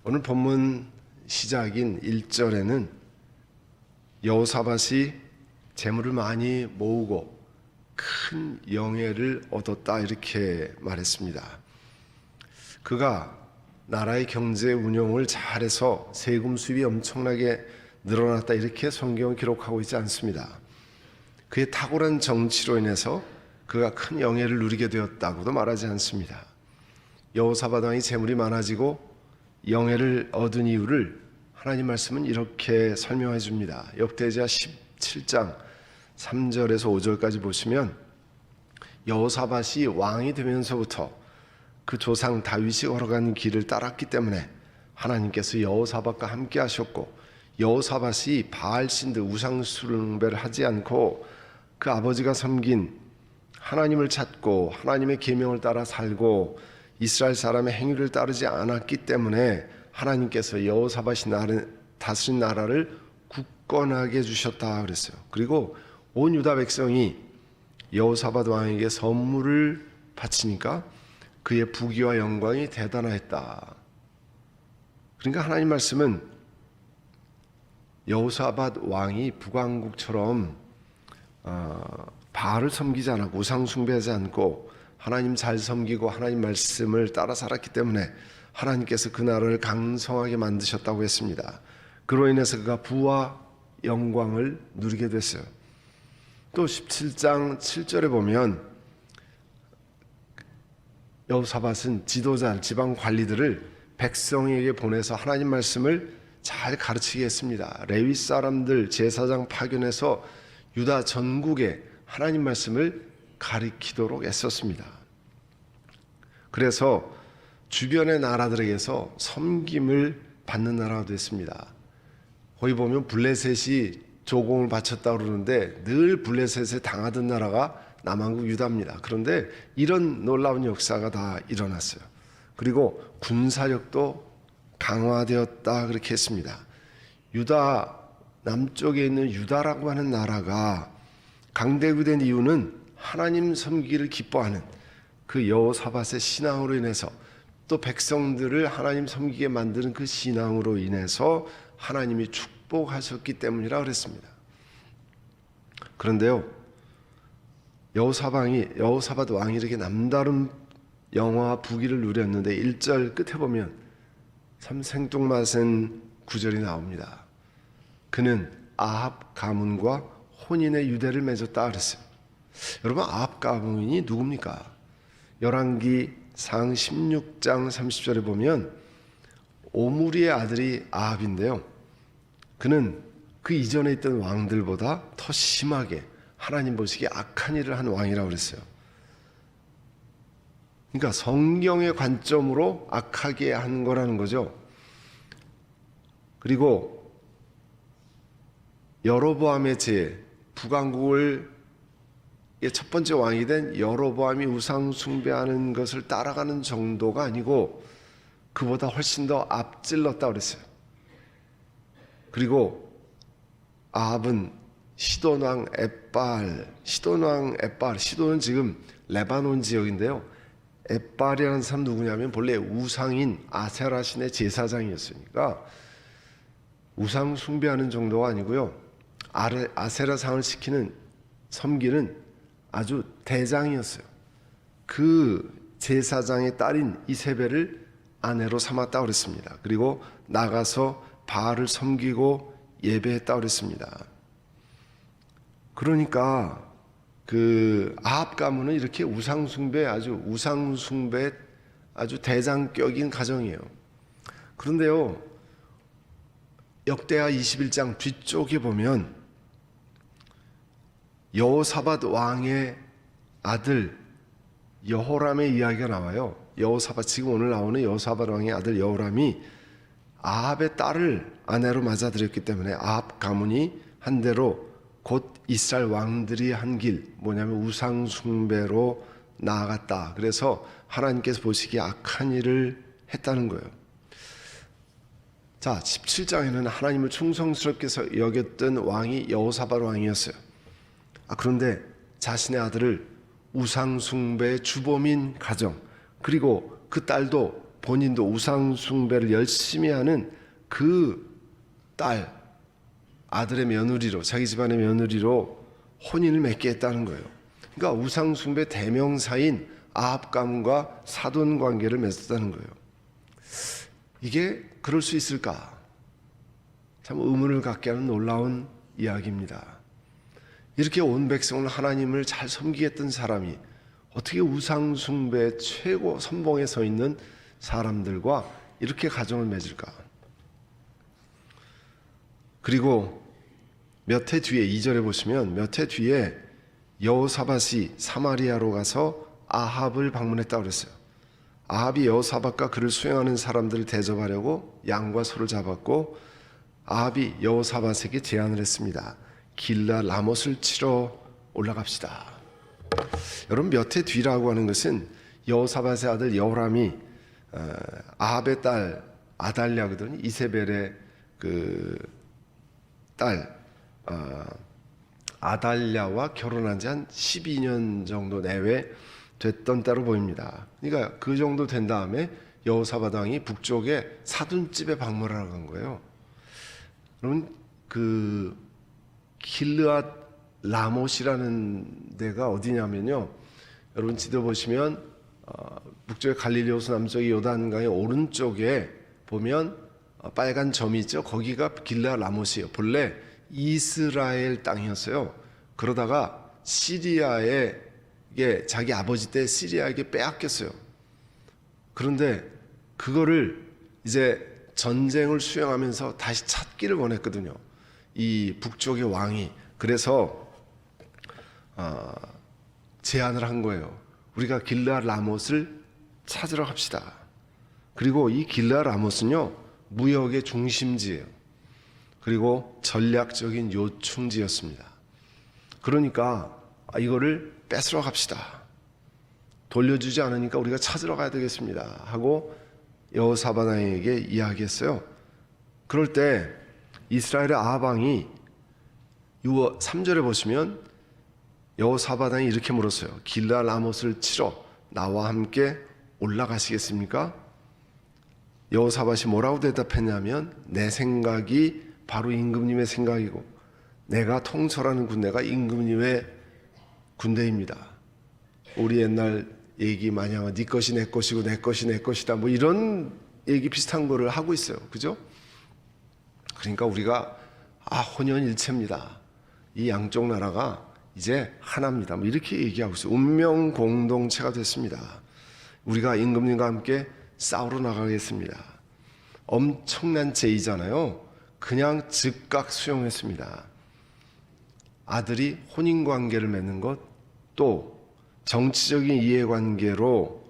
오늘 본문 시작인 1절에는 여호사밧이 재물을 많이 모으고 큰 영예를 얻었다 이렇게 말했습니다. 그가 나라의 경제 운영을 잘해서 세금 수입이 엄청나게 늘어났다 이렇게 성경은 기록하고 있지 않습니다. 그의 탁월한 정치로 인해서 그가 큰 영예를 누리게 되었다고도 말하지 않습니다. 여호사밧 왕이 재물이 많아지고 영예를 얻은 이유를 하나님 말씀은 이렇게 설명해 줍니다. 역대기야 17장 3절에서 5절까지 보시면 여호사밧이 왕이 되면서부터 그 조상 다윗이 걸어간 길을 따랐기 때문에 하나님께서 여호사밧과 함께 하셨고, 여호사밧이 바알 신들 우상 숭배를 하지 않고 그 아버지가 섬긴 하나님을 찾고 하나님의 계명을 따라 살고 이스라엘 사람의 행위를 따르지 않았기 때문에 하나님께서 여호사밧이 다스린 나라를 굳건하게 해주셨다 그랬어요. 그리고 온 유다 백성이 여호사밧 왕에게 선물을 바치니까 그의 부귀와 영광이 대단하였다. 그러니까 하나님 말씀은 여호사밧 왕이 북왕국처럼 바알을 섬기지 않고 우상 숭배하지 않고 하나님 잘 섬기고 하나님 말씀을 따라 살았기 때문에 하나님께서 그 나라를 강성하게 만드셨다고 했습니다. 그로 인해서 그가 부와 영광을 누리게 됐어요. 또 17장 7절에 보면 여호사밧은 지도자, 지방 관리들을 백성에게 보내서 하나님 말씀을 잘 가르치게 했습니다. 레위 사람들 제사장 파견해서 유다 전국에 하나님 말씀을 가르치도록 애썼습니다. 그래서 주변의 나라들에게서 섬김을 받는 나라가 됐습니다. 거기 보면 블레셋이 조공을 바쳤다 그러는데 늘 블레셋에 당하던 나라가 남한국 유다입니다. 그런데 이런 놀라운 역사가 다 일어났어요. 그리고 군사력도 강화되었다 그렇게 했습니다. 유다 남쪽에 있는 유다라고 하는 나라가 강대국된 이유는 하나님 섬기기를 기뻐하는 그 여호사밧의 신앙으로 인해서, 또 백성들을 하나님 섬기게 만드는 그 신앙으로 인해서 하나님이 축복하셨기 때문이라 그랬습니다. 그런데요, 여호사밧 왕이 이렇게 남다른 영화와 부귀를 누렸는데 1절 끝에 보면 참 생뚱맞은 구절이 나옵니다. 그는 아합 가문과 혼인의 유대를 맺었다 그랬어요. 여러분, 아합 가문이 누굽니까? 열왕기상 16장 30절에 보면 오므리의 아들이 아합인데요, 그는 그 이전에 있던 왕들보다 더 심하게 하나님 보시기에 악한 일을 한 왕이라고 그랬어요. 그러니까 성경의 관점으로 악하게 한 거라는 거죠. 그리고 여로보암의 북왕국을 첫 번째 왕이 된 여로보암이 우상 숭배하는 것을 따라가는 정도가 아니고 그보다 훨씬 더 앞질렀다고 그랬어요. 그리고 아합은 시돈왕 엣발, 시돈은 지금 레바논 지역인데요, 엣발이라는 사람 누구냐면 본래 우상인 아세라 신의 제사장이었으니까 우상 숭배하는 정도가 아니고요, 아세라 상을 섬기는 아주 대장이었어요. 그 제사장의 딸인 이세벨을 아내로 삼았다고 그랬습니다. 그리고 나가서 바알을 섬기고 예배했다고 그랬습니다. 그러니까 그 아합 가문은 이렇게 우상숭배 아주 대장격인 가정이에요. 그런데요, 역대하 21장 뒤쪽에 보면 여호사밧 왕의 아들 여호람의 이야기가 나와요. 지금 오늘 나오는 여호사밧 왕의 아들 여호람이 아합의 딸을 아내로 맞아들였기 때문에 아합 가문이 한 대로 곧 이스라엘 왕들이 한 길, 뭐냐면 우상 숭배로 나아갔다. 그래서 하나님께서 보시기에 악한 일을 했다는 거예요. 자, 17장에는 하나님을 충성스럽게 여겼던 왕이 여호사밧 왕이었어요. 그런데 자신의 아들을 우상 숭배의 주범인 가정, 그리고 그 딸도 본인도 우상 숭배를 열심히 하는 그 딸, 아들의 며느리로, 자기 집안의 며느리로 혼인을 맺게 했다는 거예요. 그러니까 우상 숭배 대명사인 아합 가문과 사돈 관계를 맺었다는 거예요. 이게 그럴 수 있을까? 참 의문을 갖게 하는 놀라운 이야기입니다. 이렇게 온 백성을 하나님을 잘 섬기겠던 사람이 어떻게 우상 숭배 최고 선봉에 서 있는 사람들과 이렇게 가정을 맺을까? 그리고 몇 해 뒤에 2절에 보시면 몇 해 뒤에 여호사밧이 사마리아로 가서 아합을 방문했다고 그랬어요. 아합이 여호사밧과 그를 수행하는 사람들을 대접하려고 양과 소를 잡았고 아합이 여호사밧에게 제안을 했습니다. 길라 라못을 치러 올라갑시다. 여러분 몇 해 뒤라고 하는 것은 여호사밧의 아들 여호람이 아합의 딸 아달랴거든요. 이세벨의 그 딸 아달랴와 결혼한 지 한 12년 정도 내외 됐던 때로 보입니다. 그러니까 그 정도 된 다음에 여호사밧 왕이 북쪽에 사돈집에 방문하러 간 거예요. 여러분 그 길르앗 라못이라는 데가 어디냐면요. 여러분 지도 보시면 북쪽의 갈릴리 호수 남쪽의 요단강의 오른쪽에 보면 빨간 점이 있죠. 거기가 길르앗 라못이에요. 본래 이스라엘 땅이었어요. 그러다가 시리아에 자기 아버지 때 시리아에게 빼앗겼어요. 그런데 그거를 이제 전쟁을 수행하면서 다시 찾기를 원했거든요. 이 북쪽의 왕이. 그래서 제안을 한 거예요. 우리가 길르앗 라못을 찾으러 갑시다. 그리고 이 길르앗 라못은요 무역의 중심지예요. 그리고 전략적인 요충지였습니다. 그러니까 이거를 뺏으러 갑시다. 돌려주지 않으니까 우리가 찾으러 가야 되겠습니다. 하고 여호사밧 왕에게 이야기했어요. 그럴 때 이스라엘의 아합 왕이 3절에 보시면 여호사밧 왕이 이렇게 물었어요. 길르앗 라못을 치러 나와 함께 올라가시겠습니까? 여호사밧이 뭐라고 대답했냐면 내 생각이 바로 임금님의 생각이고 내가 통솔하는 군대가 임금님의 군대입니다. 우리 옛날 얘기 마냥 네 것이 내 것이고 내 것이 내 것이다 뭐 이런 얘기 비슷한 거를 하고 있어요. 그죠? 그러니까 우리가 혼연일체입니다. 이 양쪽 나라가 이제 하나입니다. 뭐 이렇게 얘기하고 있어요. 운명 공동체가 됐습니다. 우리가 임금님과 함께 싸우러 나가겠습니다. 엄청난 제의잖아요. 그냥 즉각 수용했습니다. 아들이 혼인관계를 맺는 것, 또 정치적인 이해관계로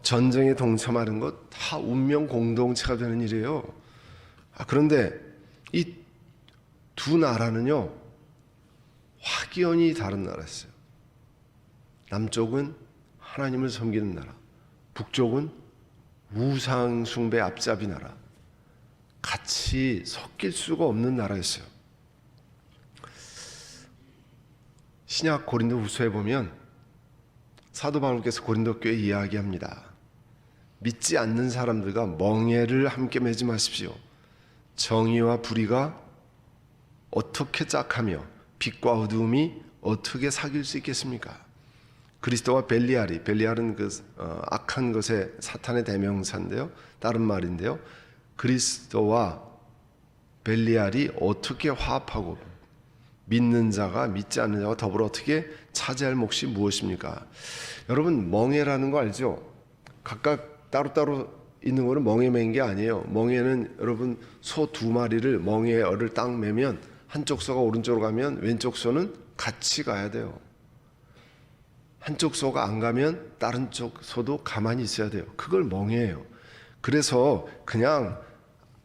전쟁에 동참하는 것 다 운명 공동체가 되는 일이에요. 그런데 이 두 나라는요 확연히 다른 나라였어요. 남쪽은 하나님을 섬기는 나라, 북쪽은 우상 숭배 앞잡이 나라. 같이 섞일 수가 없는 나라였어요. 신약 고린도 후서에 보면 사도 바울께서 고린도 교회에 이야기합니다. 믿지 않는 사람들과 멍에를 함께 맺지 마십시오. 정의와 불의가 어떻게 짝하며 빛과 어두움이 어떻게 사귈 수 있겠습니까? 그리스도와 벨리알은 그 악한 것의 사탄의 대명사인데요. 다른 말인데요. 그리스도와 벨리알이 어떻게 화합하고 믿는 자가 믿지 않는 자와 더불어 어떻게 차지할 몫이 무엇입니까? 여러분 멍에라는 거 알죠? 각각 따로따로 있는 거는 멍에 맨 게 아니에요. 멍에는 여러분 소 2마리를 멍에에 얼을 딱 매면 한쪽 소가 오른쪽으로 가면 왼쪽 소는 같이 가야 돼요. 한쪽 소가 안 가면 다른 쪽 소도 가만히 있어야 돼요. 그걸 멍에예요. 그래서 그냥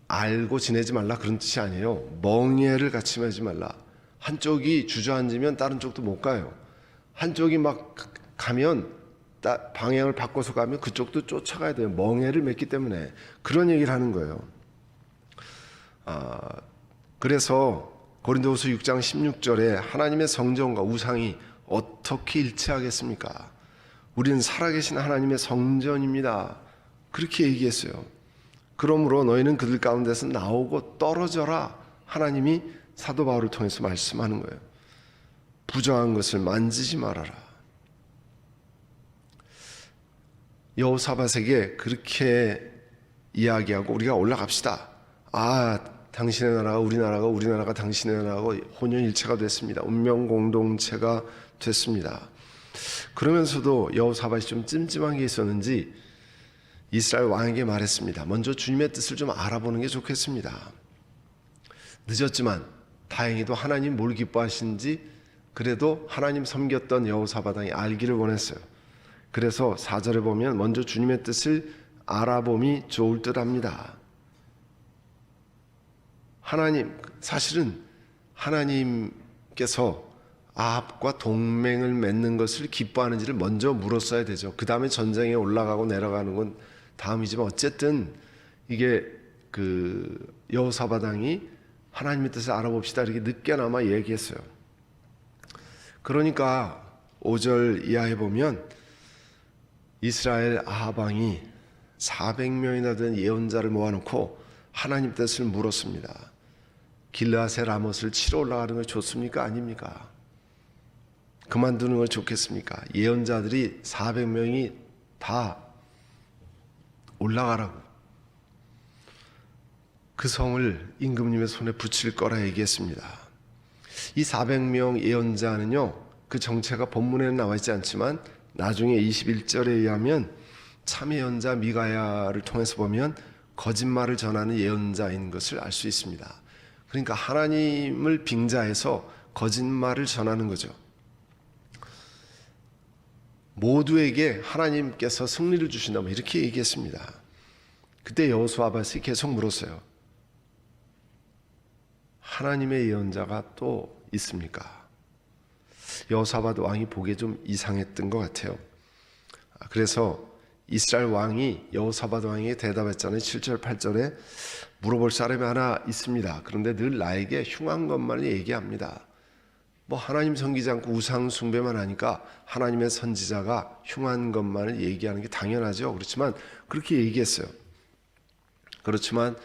알고 지내지 말라 그런 뜻이 아니에요. 멍에를 같이 매지 말라. 한쪽이 주저앉으면 다른 쪽도 못 가요. 한쪽이 막 가면 방향을 바꿔서 가면 그쪽도 쫓아가야 돼요. 멍에를 맺기 때문에 그런 얘기를 하는 거예요. 그래서 고린도후서 6장 16절에 하나님의 성전과 우상이 어떻게 일치하겠습니까? 우리는 살아계신 하나님의 성전입니다. 그렇게 얘기했어요. 그러므로 너희는 그들 가운데서 나오고 떨어져라. 하나님이 사도 바울을 통해서 말씀하는 거예요. 부정한 것을 만지지 말아라. 여호사밧에게 그렇게 이야기하고 우리가 올라갑시다. 당신의 나라가 우리 나라가 당신의 나라고 혼연일체가 됐습니다. 운명 공동체가 됐습니다. 그러면서도 여호사밧이 좀 찜찜한 게 있었는지 이스라엘 왕에게 말했습니다. 먼저 주님의 뜻을 좀 알아보는 게 좋겠습니다. 늦었지만 다행히도 하나님 뭘 기뻐하시는지 그래도 하나님 섬겼던 여호사밧 왕이 알기를 원했어요. 그래서 4절에 보면 먼저 주님의 뜻을 알아봄이 좋을 듯합니다. 사실은 하나님께서 아합과 동맹을 맺는 것을 기뻐하는지를 먼저 물었어야 되죠. 그 다음에 전쟁에 올라가고 내려가는 건 다음이지만 어쨌든 이게 여호사밧 왕이 하나님의 뜻을 알아봅시다 이렇게 늦게나마 얘기했어요. 그러니까 5절 이하에 보면 이스라엘 아합 왕이 400명이나 된 예언자를 모아놓고 하나님 뜻을 물었습니다. 길르앗의 라못을 치러 올라가는 게 좋습니까? 아닙니까? 그만두는 걸 좋겠습니까? 예언자들이 400명이 다 올라가라고 그 성을 임금님의 손에 붙일 거라 얘기했습니다. 이 400명 예언자는요, 그 정체가 본문에는 나와 있지 않지만 나중에 21절에 의하면 참 예언자 미가야를 통해서 보면 거짓말을 전하는 예언자인 것을 알 수 있습니다. 그러니까 하나님을 빙자해서 거짓말을 전하는 거죠. 모두에게 하나님께서 승리를 주신다 이렇게 얘기했습니다. 그때 여호사밧이 계속 물었어요. 하나님의 예언자가 또 있습니까? 여호사밧 왕이 보기에 좀 이상했던 것 같아요. 그래서 이스라엘 왕이 여호사밧 왕에게 대답했잖아요. 7절 8절에 물어볼 사람이 하나 있습니다. 그런데 늘 나에게 흉한 것만 얘기합니다. 하나님 섬기지 않고 우상 숭배만 하니까 하나님의 선지자가 흉한 것만을 얘기하는 게 당연하죠. 그렇지만 그렇게 얘기했어요. 그렇지만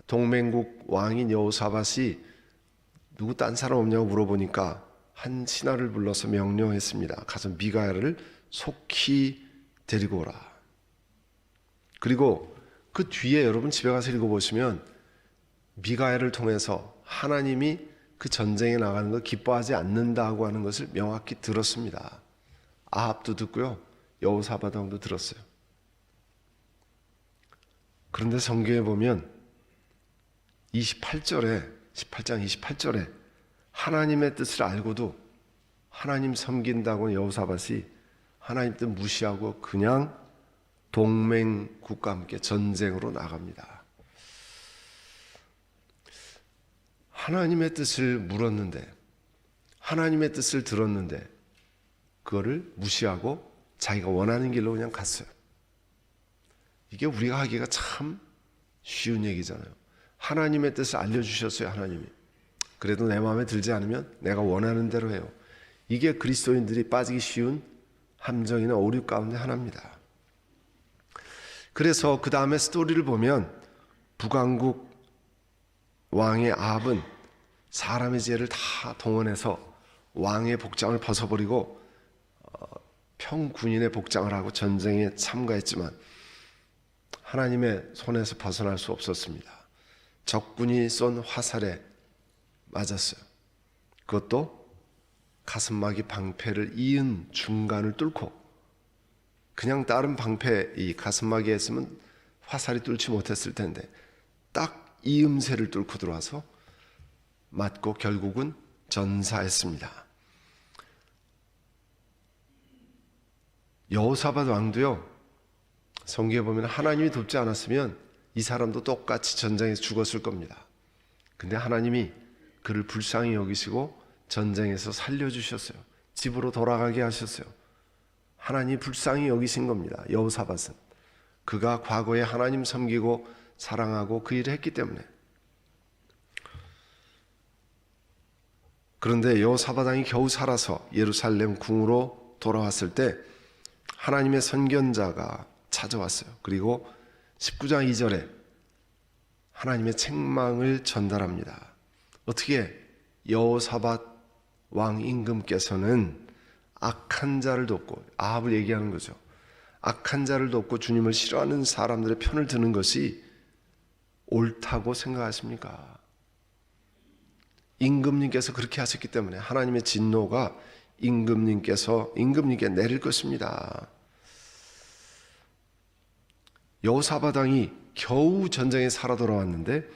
동맹국 왕인 여호사밧이 누구 딴 사람 없냐고 물어보니까 한 신하를 불러서 명령했습니다. 가서 미가야를 속히 데리고 오라. 그리고 그 뒤에 여러분 집에 가서 읽어보시면 미가야를 통해서 하나님이 그 전쟁에 나가는 걸 기뻐하지 않는다고 하는 것을 명확히 들었습니다. 아합도 듣고요, 여호사밧 왕도 들었어요. 그런데 성경에 보면 18장 28절에 하나님의 뜻을 알고도 하나님 섬긴다고 여호사밧이 하나님 뜻 무시하고 그냥 동맹국과 함께 전쟁으로 나갑니다. 하나님의 뜻을 물었는데, 하나님의 뜻을 들었는데 그거를 무시하고 자기가 원하는 길로 그냥 갔어요. 이게 우리가 하기가 참 쉬운 얘기잖아요. 하나님의 뜻을 알려주셨어요. 하나님이. 그래도 내 마음에 들지 않으면 내가 원하는 대로 해요. 이게 그리스도인들이 빠지기 쉬운 함정이나 오류 가운데 하나입니다. 그래서 그 다음에 스토리를 보면 북왕국 왕의 아합은 사람의 지혜를 다 동원해서 왕의 복장을 벗어버리고 평군인의 복장을 하고 전쟁에 참가했지만 하나님의 손에서 벗어날 수 없었습니다. 적군이 쏜 화살에 맞았어요. 그것도 가슴막이 방패를 이은 중간을 뚫고, 그냥 다른 방패 이 가슴막이에 있으면 화살이 뚫지 못했을 텐데 딱 이음새를 뚫고 들어와서 맞고 결국은 전사했습니다. 여호사밧 왕도요, 성경에 보면 하나님이 돕지 않았으면 이 사람도 똑같이 전쟁에서 죽었을 겁니다. 근데 하나님이 그를 불쌍히 여기시고 전쟁에서 살려주셨어요. 집으로 돌아가게 하셨어요. 하나님이 불쌍히 여기신 겁니다. 여호사밧은 그가 과거에 하나님 섬기고 사랑하고 그 일을 했기 때문에. 그런데 여호사밧 왕이 겨우 살아서 예루살렘 궁으로 돌아왔을 때 하나님의 선견자가 찾아왔어요. 그리고 19장 2절에 하나님의 책망을 전달합니다. 어떻게? 여호사밧 왕 임금께서는 악한 자를 돕고, 아합을 얘기하는 거죠. 악한 자를 돕고 주님을 싫어하는 사람들의 편을 드는 것이 옳다고 생각하십니까? 임금님께서 그렇게 하셨기 때문에 하나님의 진노가 임금님께 내릴 것입니다. 여호사밧 왕이 겨우 전쟁에 살아 돌아왔는데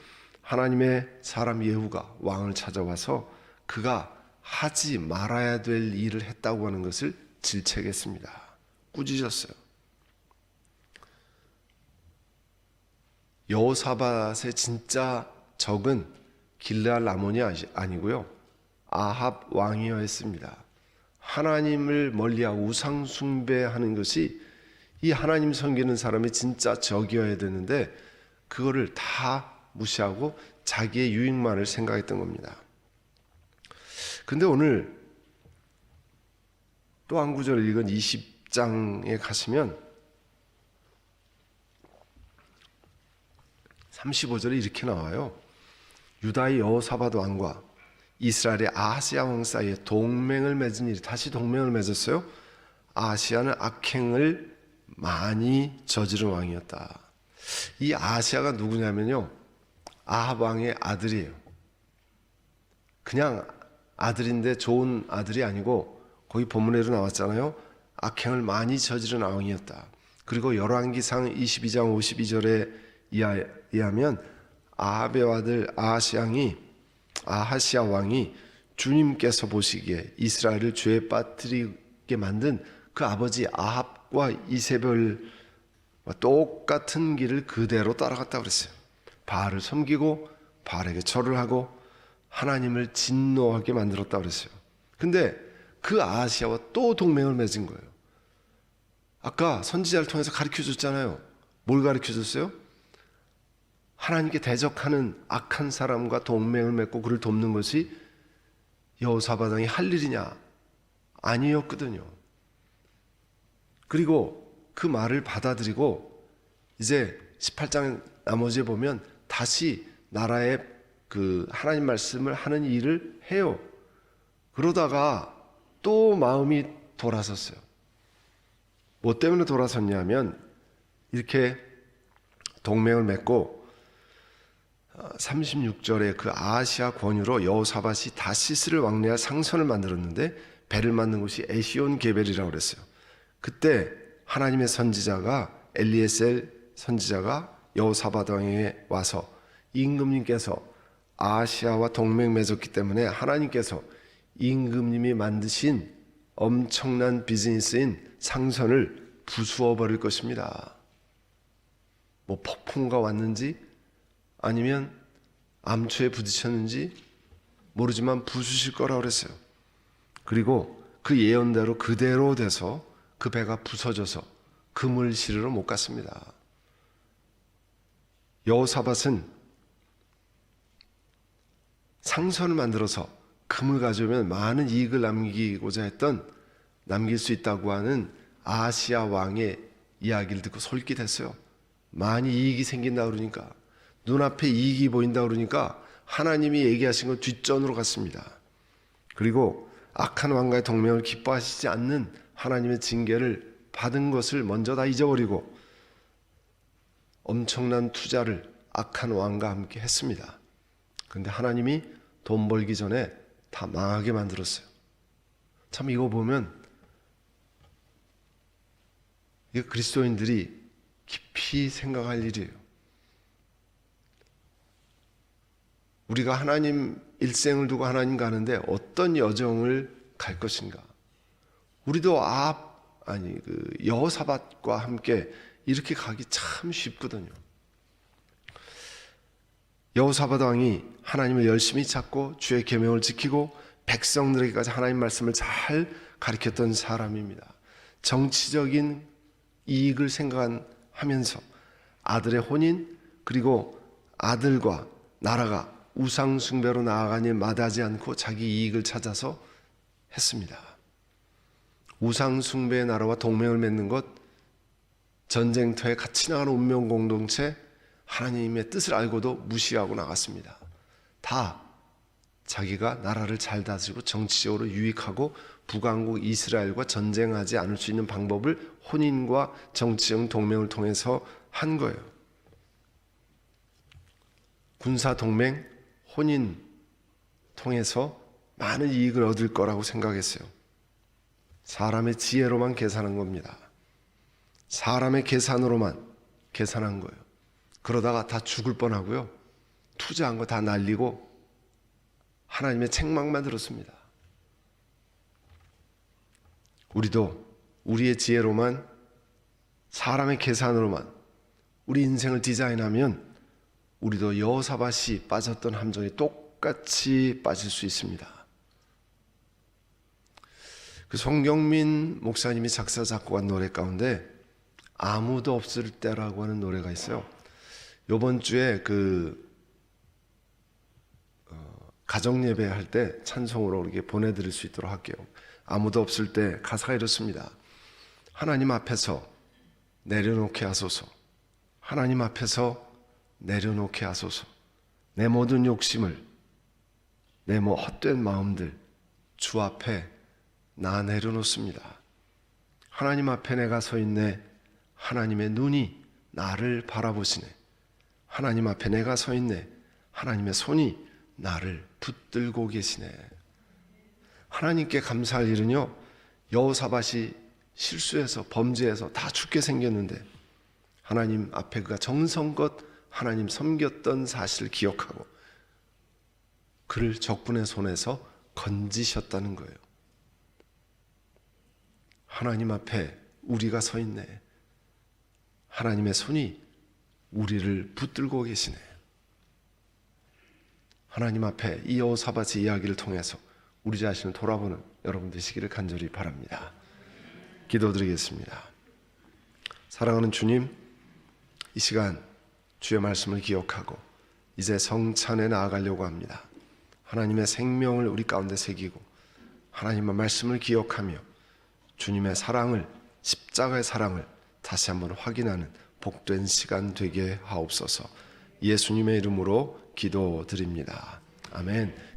하나님의 사람 예후가 왕을 찾아와서 그가 하지 말아야 될 일을 했다고 하는 것을 질책했습니다. 꾸짖었어요. 여호사밧의 진짜 적은 길르앗 라몬이 아니고요, 아합 왕이었습니다. 하나님을 멀리하고 우상 숭배하는 것이 이 하나님 섬기는 사람의 진짜 적이어야 되는데 그거를 다 무시하고 자기의 유익만을 생각했던 겁니다. 근데 오늘 또 한 구절을 읽은 20장에 가시면 35절에 이렇게 나와요. 유다의 여호사밧 왕과 이스라엘의 아하시야 왕 사이에 동맹을 맺은 일이, 다시 동맹을 맺었어요. 아하시야는 악행을 많이 저지른 왕이었다. 이 아하시야가 누구냐면요, 아합 왕의 아들이에요. 그냥 아들인데 좋은 아들이 아니고, 거기 본문에도 나왔잖아요. 악행을 많이 저지른 왕이었다. 그리고 열왕기상 22장 52절에 의하면 아합의 아들 아하시야 왕이 주님께서 보시기에 이스라엘을 죄에 빠뜨리게 만든 그 아버지 아합과 이세벨과 똑같은 길을 그대로 따라갔다고 그랬어요. 바알을 섬기고 바알에게 절을 하고 하나님을 진노하게 만들었다고 그랬어요. 근데 그 아하시야와 또 동맹을 맺은 거예요. 아까 선지자를 통해서 가르쳐줬잖아요. 뭘 가르쳐줬어요? 하나님께 대적하는 악한 사람과 동맹을 맺고 그를 돕는 것이 여호사밧 왕이 할 일이냐? 아니었거든요. 그리고 그 말을 받아들이고 이제 18장 나머지에 보면 다시 나라의 그 하나님 말씀을 하는 일을 해요. 그러다가 또 마음이 돌아섰어요. 뭐 때문에 돌아섰냐면 이렇게 동맹을 맺고 36절에 그 아하시야 권유로 여호사밧이 다시스를 왕래할 상선을 만들었는데 배를 만든 곳이 에시온 게벨이라고 그랬어요. 그때 하나님의 선지자가 엘리에셀 선지자가 여호사밧 왕에게 와서 임금님께서 아하시야와 동맹 맺었기 때문에 하나님께서 임금님이 만드신 엄청난 비즈니스인 상선을 부수어 버릴 것입니다. 뭐 폭풍과 왔는지 아니면 암초에 부딪혔는지 모르지만 부수실 거라고 그랬어요. 그리고 그 예언대로 그대로 돼서 그 배가 부서져서 금을 실으러 못 갔습니다. 여호사밧은 상선을 만들어서 금을 가져오면 많은 이익을 남길 수 있다고 하는 아하시야 왕의 이야기를 듣고 솔깃했어요. 많이 이익이 생긴다 그러니까, 눈앞에 이익이 보인다 그러니까 하나님이 얘기하신 건 뒷전으로 갔습니다. 그리고 악한 왕과의 동맹을 기뻐하시지 않는 하나님의 징계를 받은 것을 먼저 다 잊어버리고 엄청난 투자를 악한 왕과 함께 했습니다. 그런데 하나님이 돈 벌기 전에 다 망하게 만들었어요. 참 이거 보면 이거 그리스도인들이 깊이 생각할 일이에요. 우리가 하나님 일생을 두고 하나님 가는데 어떤 여정을 갈 것인가? 우리도 여호사밧과 함께 이렇게 가기 참 쉽거든요. 여호사밧 왕이 하나님을 열심히 찾고 주의 계명을 지키고 백성들에게까지 하나님 말씀을 잘 가르쳤던 사람입니다. 정치적인 이익을 생각하면서 아들의 혼인 그리고 아들과 나라가 우상 숭배로 나아가니 마다하지 않고 자기 이익을 찾아서 했습니다. 우상 숭배의 나라와 동맹을 맺는 것 전쟁터에 같이 나가는 운명 공동체, 하나님의 뜻을 알고도 무시하고 나갔습니다. 다 자기가 나라를 잘 다스리고 정치적으로 유익하고 북왕국 이스라엘과 전쟁하지 않을 수 있는 방법을 혼인과 정치적 동맹을 통해서 한 거예요. 군사 동맹, 혼인 통해서 많은 이익을 얻을 거라고 생각했어요. 사람의 지혜로만 계산한 겁니다. 사람의 계산으로만 계산한 거예요. 그러다가 다 죽을 뻔하고요. 투자한 거 다 날리고 하나님의 책망만 들었습니다. 우리도 우리의 지혜로만, 사람의 계산으로만 우리 인생을 디자인하면 우리도 여호사밧이 빠졌던 함정에 똑같이 빠질 수 있습니다. 그 송경민 목사님이 작사 작곡한 노래 가운데 아무도 없을 때라고 하는 노래가 있어요. 이번 주에 가정 예배 할 때 찬송으로 이렇게 보내드릴 수 있도록 할게요. 아무도 없을 때 가사가 이렇습니다. 하나님 앞에서 내려놓게 하소서. 하나님 앞에서 내려놓게 하소서. 내 모든 욕심을, 내 헛된 마음들 주 앞에 나 내려놓습니다. 하나님 앞에 내가 서 있네. 하나님의 눈이 나를 바라보시네. 하나님 앞에 내가 서 있네. 하나님의 손이 나를 붙들고 계시네. 하나님께 감사할 일은요, 여호사밧이 실수해서 범죄해서 다 죽게 생겼는데 하나님 앞에 그가 정성껏 하나님 섬겼던 사실을 기억하고 그를 적군의 손에서 건지셨다는 거예요. 하나님 앞에 우리가 서 있네. 하나님의 손이 우리를 붙들고 계시네. 하나님 앞에 이 여호사밧의 이야기를 통해서 우리 자신을 돌아보는 여러분 되시기를 간절히 바랍니다. 기도드리겠습니다. 사랑하는 주님, 이 시간 주의 말씀을 기억하고 이제 성찬에 나아가려고 합니다. 하나님의 생명을 우리 가운데 새기고 하나님의 말씀을 기억하며 주님의 사랑을, 십자가의 사랑을 다시 한번 확인하는 복된 시간 되게 하옵소서. 예수님의 이름으로 기도드립니다. 아멘.